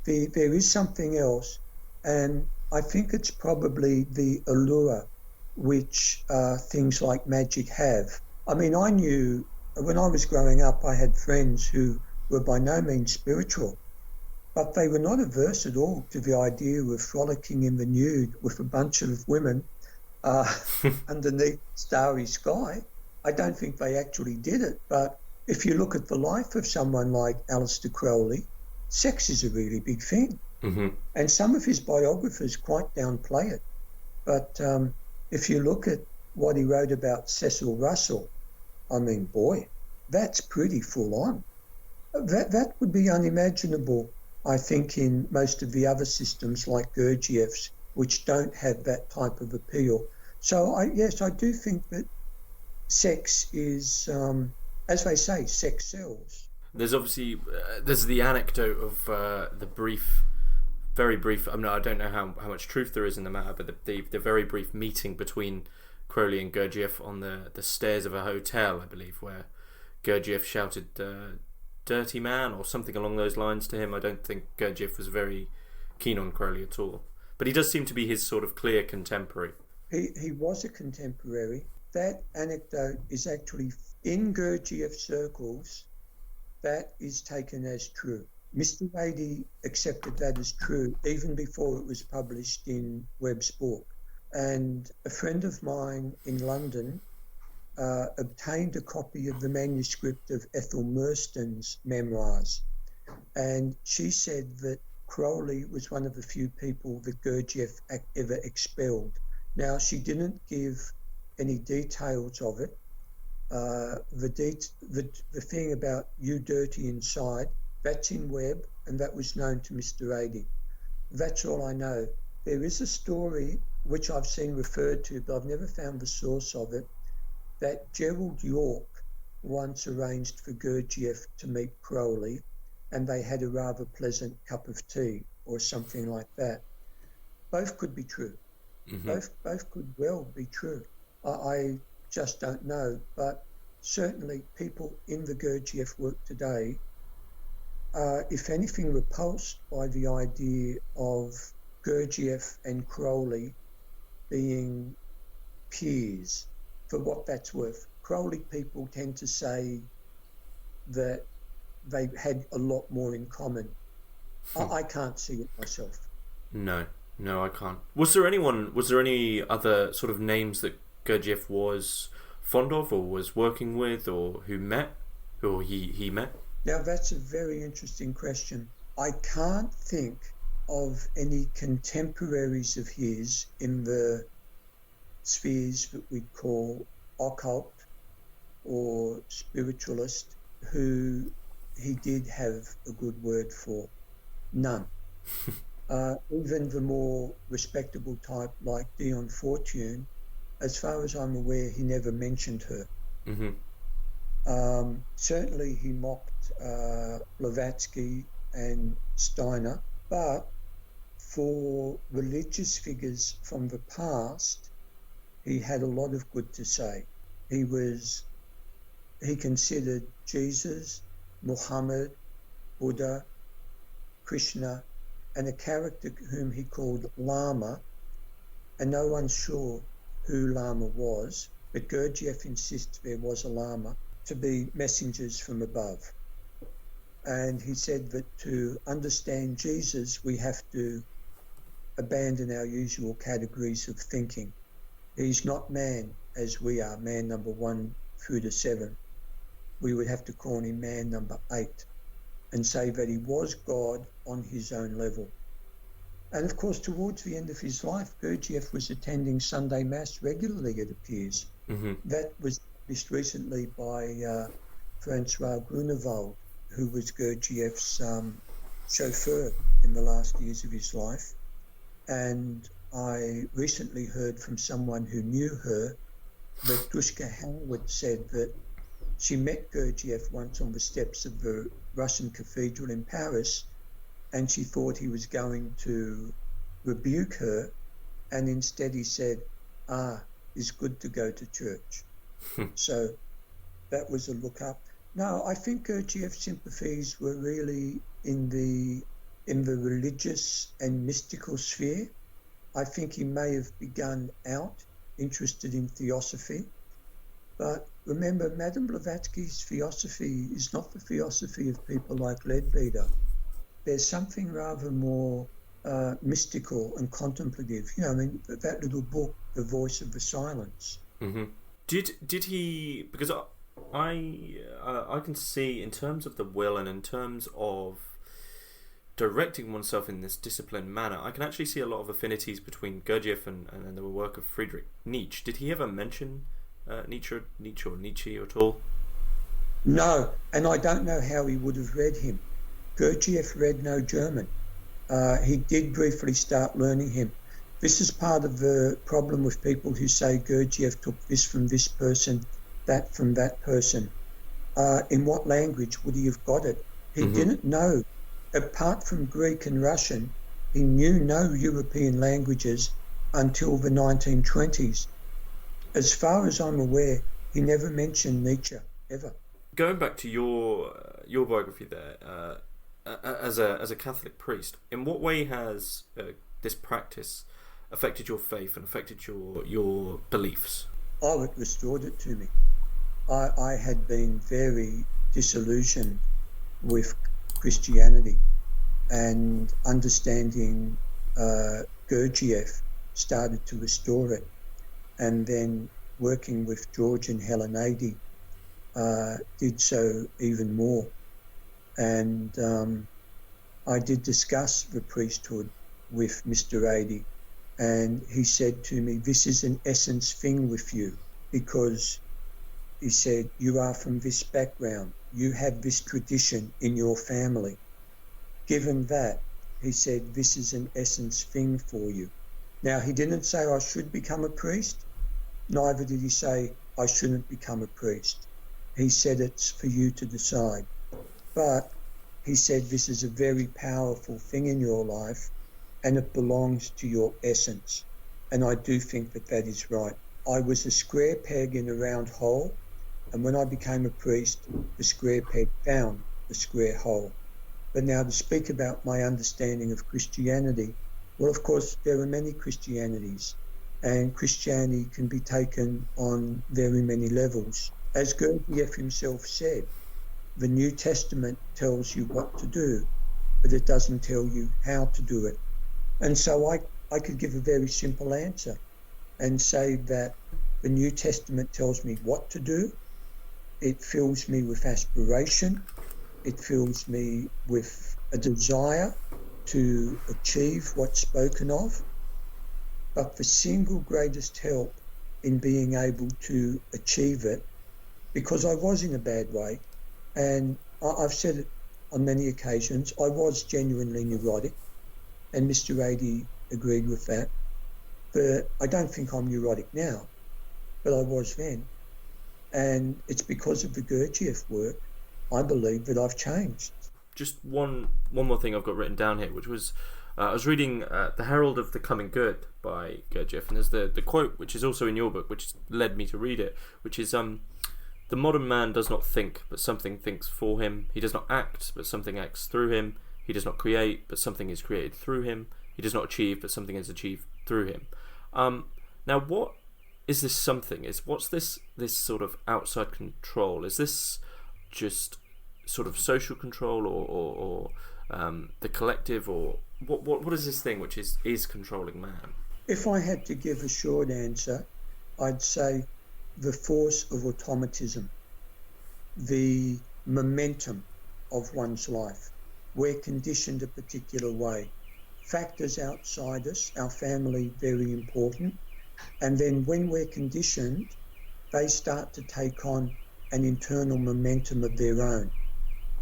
There is something else, and I think it's probably the allure which things like magic have. I mean, I knew when I was growing up, I had friends who were by no means spiritual, but they were not averse at all to the idea of frolicking in the nude with a bunch of women underneath starry sky. I don't think they actually did it, but if you look at the life of someone like Aleister Crowley, sex is a really big thing. Mm-hmm. And some of his biographers quite downplay it. But if you look at what he wrote about Cecil Russell, I mean, boy, that's pretty full on. That would be unimaginable, I think, in most of the other systems like Gurdjieff's, which don't have that type of appeal. So, yes, I do think that sex is, as they say, sex sells. There's obviously there's the anecdote of the very brief. I don't know how much truth there is in the matter, but the very brief meeting between Crowley and Gurdjieff on the stairs of a hotel, I believe, where Gurdjieff shouted "dirty man" or something along those lines to him. I don't think Gurdjieff was very keen on Crowley at all, but he does seem to be his sort of clear contemporary. He was a contemporary. That anecdote is actually in Gurdjieff circles. That is taken as true. Mr. Adey accepted that as true even before it was published in Webb's book. And a friend of mine in London obtained a copy of the manuscript of Ethel Merston's memoirs. And she said that Crowley was one of the few people that Gurdjieff ever expelled. Now, she didn't give any details of it. The thing about you dirty inside, that's in Webb, and that was known to Mr. Adey. That's all I know. There is a story which I've seen referred to, but I've never found the source of it, that Gerald York once arranged for Gurdjieff to meet Crowley, and they had a rather pleasant cup of tea or something like that. Both could be true. Mm-hmm. Both could well be true. I just don't know, but certainly people in the Gurdjieff work today are, if anything, repulsed by the idea of Gurdjieff and Crowley being peers. for what that's worth. Crowley people tend to say that they had a lot more in common. I can't see it myself. No, I can't. Was there any other sort of names that Gurdjieff was fond of, or was working with, or he met? Now that's a very interesting question. I can't think of any contemporaries of his in the spheres that we'd call occult or spiritualist who he did have a good word for. None. Even the more respectable type like Dion Fortune, as far as I'm aware, he never mentioned her. Mm-hmm. Certainly he mocked Blavatsky and Steiner, but for religious figures from the past, he had a lot of good to say. He considered Jesus, Muhammad, Buddha, Krishna, and a character whom he called Lama, and no one's sure who Lama was, but Gurdjieff insists there was a Lama, to be messengers from above. And he said that to understand Jesus, we have to abandon our usual categories of thinking. He's not man as we are, man number 1 through to 7. We would have to call him man number 8 and say that he was God on his own level. And of course, towards the end of his life, Gurdjieff was attending Sunday Mass regularly, it appears. Mm-hmm. That was published recently by Francois Grunewald, who was Gurdjieff's chauffeur in the last years of his life. And I recently heard from someone who knew her that Dushka Howard said that she met Gurdjieff once on the steps of the Russian cathedral in Paris, and she thought he was going to rebuke her, and instead he said, it's good to go to church. So that was a look up. No, I think Gurdjieff's sympathies were really in the religious and mystical sphere. I think he may have begun out interested in theosophy, but remember, Madame Blavatsky's theosophy is not the theosophy of people like Leadbeater. There's something rather more mystical and contemplative. You know, I mean, that little book, The Voice of the Silence. Mm-hmm. Did he? Because I can see in terms of the will and in terms of directing oneself in this disciplined manner, I can actually see a lot of affinities between Gurdjieff and the work of Friedrich Nietzsche. Did he ever mention Nietzsche at all? No, and I don't know how he would have read him. Gurdjieff read no German. He did briefly start learning him. This is part of the problem with people who say Gurdjieff took this from this person, that from that person. In what language would he have got it? He didn't know. Apart from Greek and Russian, he knew no European languages until the 1920s. As far as I'm aware, he never mentioned Nietzsche, ever. Going back to your biography there, as a Catholic priest, in what way has this practice affected your faith and affected your beliefs? Oh, it restored it to me. I had been very disillusioned with Christianity, and understanding Gurdjieff started to restore it. And then working with George and Helen Adey did so even more. And I did discuss the priesthood with Mr. Adey, and he said to me, this is an essence thing with you, because he said, you are from this background, you have this tradition in your family. Given that, he said, this is an essence thing for you. Now, he didn't say I should become a priest, neither did he say I shouldn't become a priest. He said it's for you to decide. But he said this is a very powerful thing in your life, and it belongs to your essence. And I do think that that is right. I was a square peg in a round hole, and when I became a priest, the square peg found the square hole. But now to speak about my understanding of Christianity, well, of course, there are many Christianities, and Christianity can be taken on very many levels. As Gurdjieff himself said, the New Testament tells you what to do, but it doesn't tell you how to do it. And so I could give a very simple answer and say that the New Testament tells me what to do. It fills me with aspiration. It fills me with a desire to achieve what's spoken of. But the single greatest help in being able to achieve it, because I was in a bad way, and I've said it on many occasions, I was genuinely neurotic, and Mr. Rady agreed with that. But I don't think I'm neurotic now, but I was then. And it's because of the Gurdjieff work, I believe, that I've changed. Just one more thing I've got written down here, which was I was reading The Herald of the Coming Good by Gurdjieff, and there's the quote, which is also in your book, which led me to read it, which is, the modern man does not think, but something thinks for him. He does not act, but something acts through him. He does not create, but something is created through him. He does not achieve, but something is achieved through him. Now, what is this something? What's this sort of outside control? Is this just sort of social control, or the collective, or what is this thing which is controlling man? If I had to give a short answer, I'd say the force of automatism, the momentum of one's life. We're conditioned a particular way. Factors outside us, our family, very important. And then when we're conditioned, they start to take on an internal momentum of their own.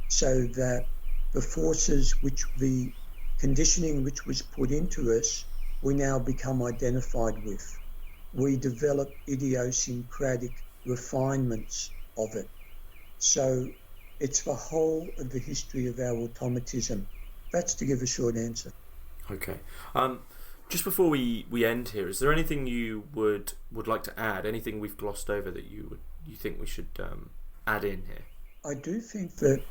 So that the forces the conditioning which was put into us, we now become identified with. We develop idiosyncratic refinements of it. So it's the whole of the history of our automatism. That's to give a short answer. Okay. Just before we end here, is there anything you would like to add? Anything we've glossed over that you think we should add in here? I do think that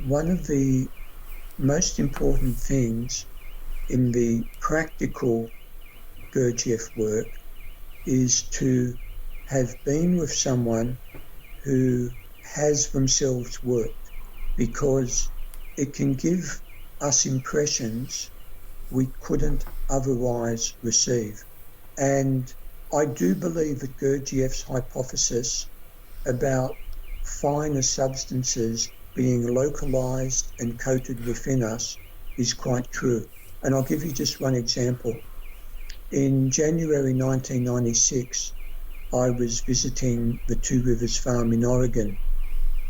one of the most important things in the practical Gurdjieff work is to have been with someone who has themselves worked, because it can give us impressions we couldn't otherwise receive. And I do believe that Gurdjieff's hypothesis about finer substances being localized and coated within us is quite true. And I'll give you just one example. In January 1996, I was visiting the Two Rivers Farm in Oregon,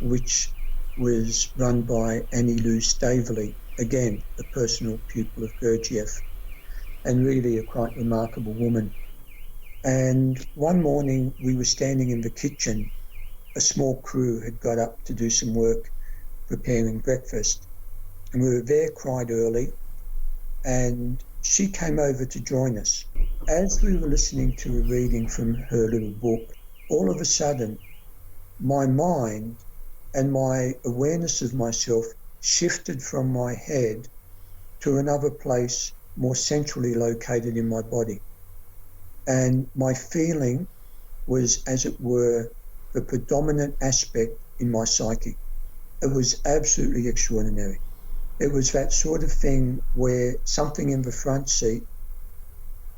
which was run by Annie Lou Staveley, again, a personal pupil of Gurdjieff, and really a quite remarkable woman. And one morning we were standing in the kitchen. A small crew had got up to do some work preparing breakfast, and we were there quite early, and she came over to join us. As we were listening to a reading from her little book, all of a sudden my mind and my awareness of myself shifted from my head to another place more centrally located in my body. And my feeling was, as it were, the predominant aspect in my psyche. It was absolutely extraordinary. It was that sort of thing where something in the front seat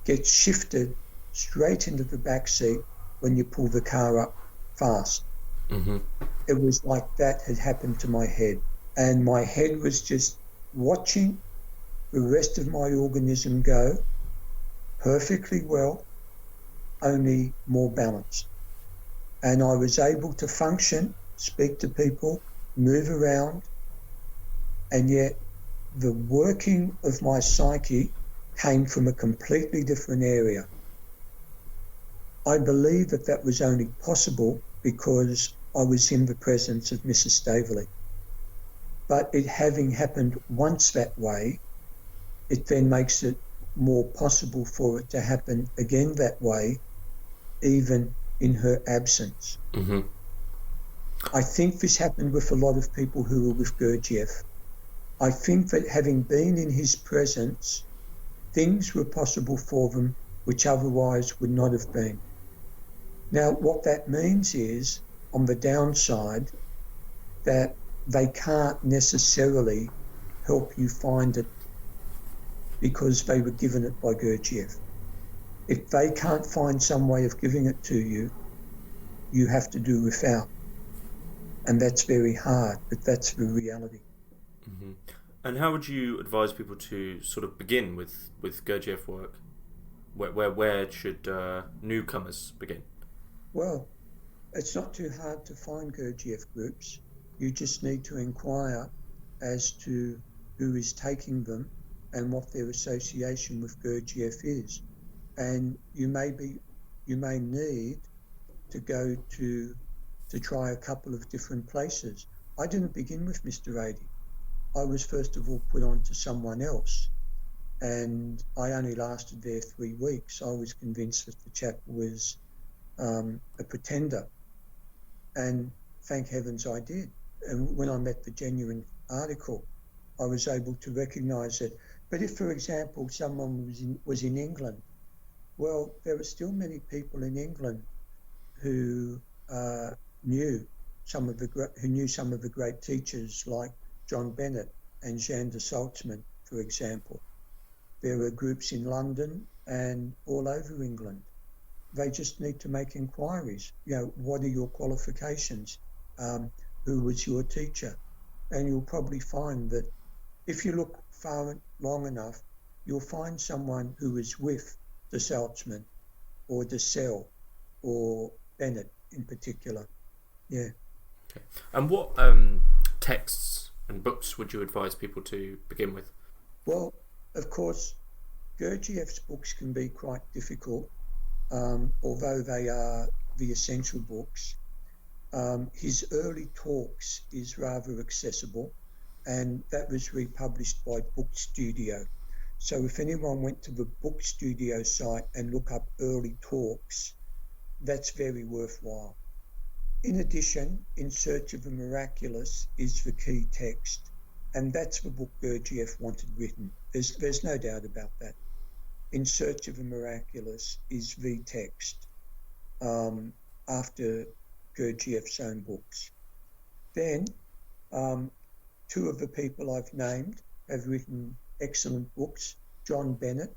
gets shifted straight into the back seat when you pull the car up fast. Mm-hmm. It was like that had happened to my head. And my head was just watching the rest of my organism go perfectly well, only more balanced. And I was able to function, speak to people, move around, and yet the working of my psyche came from a completely different area. I believe that was only possible because I was in the presence of Mrs. Staveley. But it having happened once that way, it then makes it more possible for it to happen again that way, even in her absence. Mm-hmm. I think this happened with a lot of people who were with Gurdjieff. I think that having been in his presence, things were possible for them which otherwise would not have been. Now, what that means is, on the downside, that they can't necessarily help you find it because they were given it by Gurdjieff. If they can't find some way of giving it to you, you have to do without. And that's very hard, but that's the reality. Mm-hmm. And how would you advise people to sort of begin with Gurdjieff work? Where should newcomers begin? Well, it's not too hard to find Gurdjieff groups. You just need to inquire as to who is taking them and what their association with Gurdjieff is. And you may need to go to try a couple of different places. I didn't begin with Mr. Adey. I was first of all put on to someone else, and I only lasted there 3 weeks. I was convinced that the chap was a pretender, and thank heavens I did. And when I met the genuine article, I was able to recognise it. But if, for example, someone was in England, well, there are still many people in England who knew some of the great teachers like John Bennett and Jean de Salzmann, for example. There are groups in London and all over England. They just need to make inquiries. What are your qualifications? Who was your teacher? And you'll probably find that if you look far long enough, you'll find someone who is with de Salzmann or de Sel or Bennett in particular. Yeah. Okay. And what texts and books would you advise people to begin with? Well, of course, Gurdjieff's books can be quite difficult, although they are the essential books. His early talks is rather accessible, and that was republished by Book Studio. So if anyone went to the Book Studio site and look up early talks, that's very worthwhile. In addition, In Search of the Miraculous is the key text, and that's the book Gurdjieff wanted written. There's no doubt about that. In Search of the Miraculous is the text after Gurdjieff's own books. Then, two of the people I've named have written excellent books. John Bennett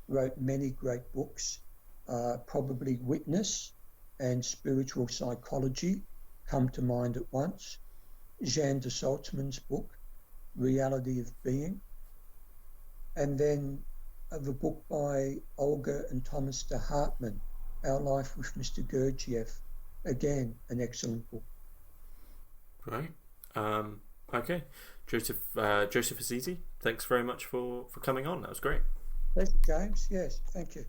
wrote many great books, probably Witness and Spiritual Psychology come to mind at once. Jean de Salzmann's book, Reality of Being. And then the book by Olga and Thomas de Hartmann, Our Life with Mr. Gurdjieff. Again, an excellent book. Right. Okay. Joseph Azizi, thanks very much for coming on. That was great. Thank you, James. Yes, thank you.